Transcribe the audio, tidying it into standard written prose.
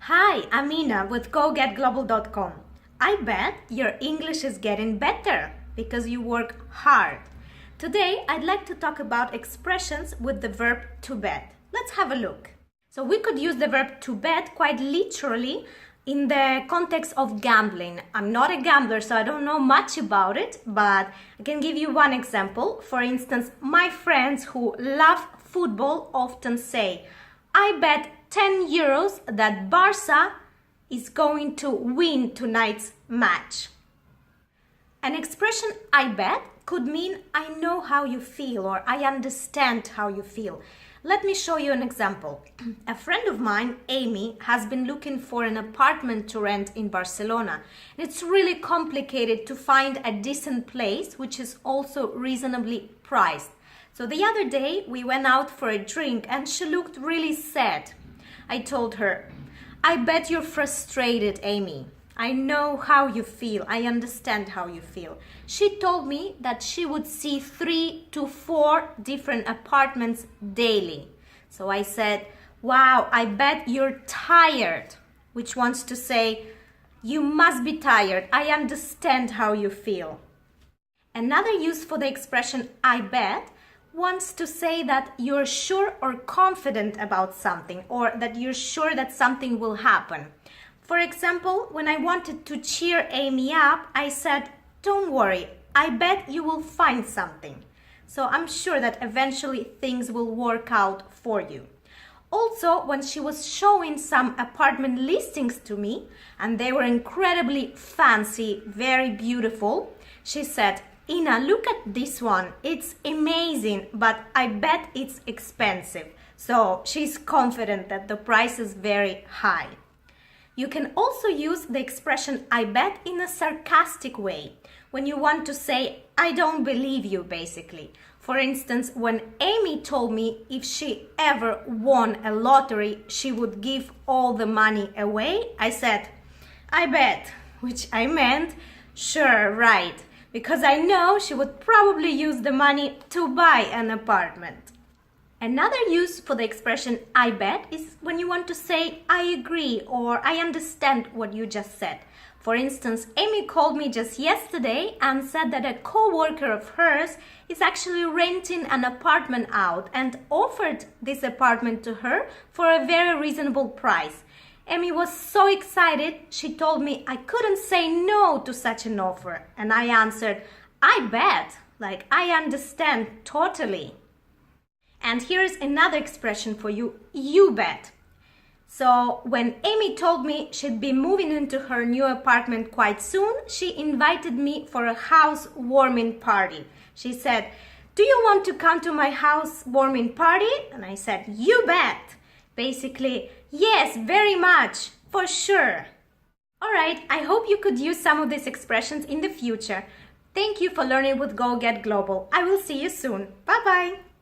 Hi, I'm Ina with GoGetGlobal.com. I bet your English is getting better because you work hard. Today, I'd like to talk about expressions with the verb to bet. Let's have a look. So we could use the verb to bet quite literally in the context of gambling. I'm not a gambler, so I don't know much about it, but I can give you one example. For instance, my friends who love football often say, I bet 10 euros that Barca is going to win tonight's match. An expression I bet could mean I know how you feel or I understand how you feel. Let me show you an example. A friend of mine, Amy, has been looking for an apartment to rent in Barcelona. It's really complicated to find a decent place which is also reasonably priced. So the other day we went out for a drink and she looked really sad. I told her, I bet you're frustrated, Amy. I know how you feel. I understand how you feel. She told me that she would see 3 to 4 different apartments daily. So I said, wow, I bet you're tired, which wants to say, you must be tired. I understand how you feel. Another use for the expression I bet wants to say that you're sure or confident about something, or that you're sure that something will happen. For example, when I wanted to cheer Amy up, I said, don't worry, I bet you will find something. So I'm sure that eventually things will work out for you. Also, when she was showing some apartment listings to me, and they were incredibly fancy, very beautiful, she said, Ina, look at this one. It's amazing, but I bet it's expensive. So she's confident that the price is very high. You can also use the expression I bet in a sarcastic way, when you want to say, I don't believe you, basically. For instance, when Amy told me if she ever won a lottery, she would give all the money away, I said, I bet, which I meant, sure, right. Because I know she would probably use the money to buy an apartment. Another use for the expression I bet is when you want to say I agree or I understand what you just said. For instance, Amy called me just yesterday and said that a co-worker of hers is actually renting an apartment out and offered this apartment to her for a very reasonable price. Amy was so excited, she told me I couldn't say no to such an offer. And I answered, I bet, like I understand totally. And here's another expression for you, you bet. So when Amy told me she'd be moving into her new apartment quite soon, she invited me for a housewarming party. She said, do you want to come to my housewarming party? And I said, you bet. Basically, yes, very much, for sure. Alright, I hope you could use some of these expressions in the future. Thank you for learning with Go Get Global. I will see you soon. Bye-bye.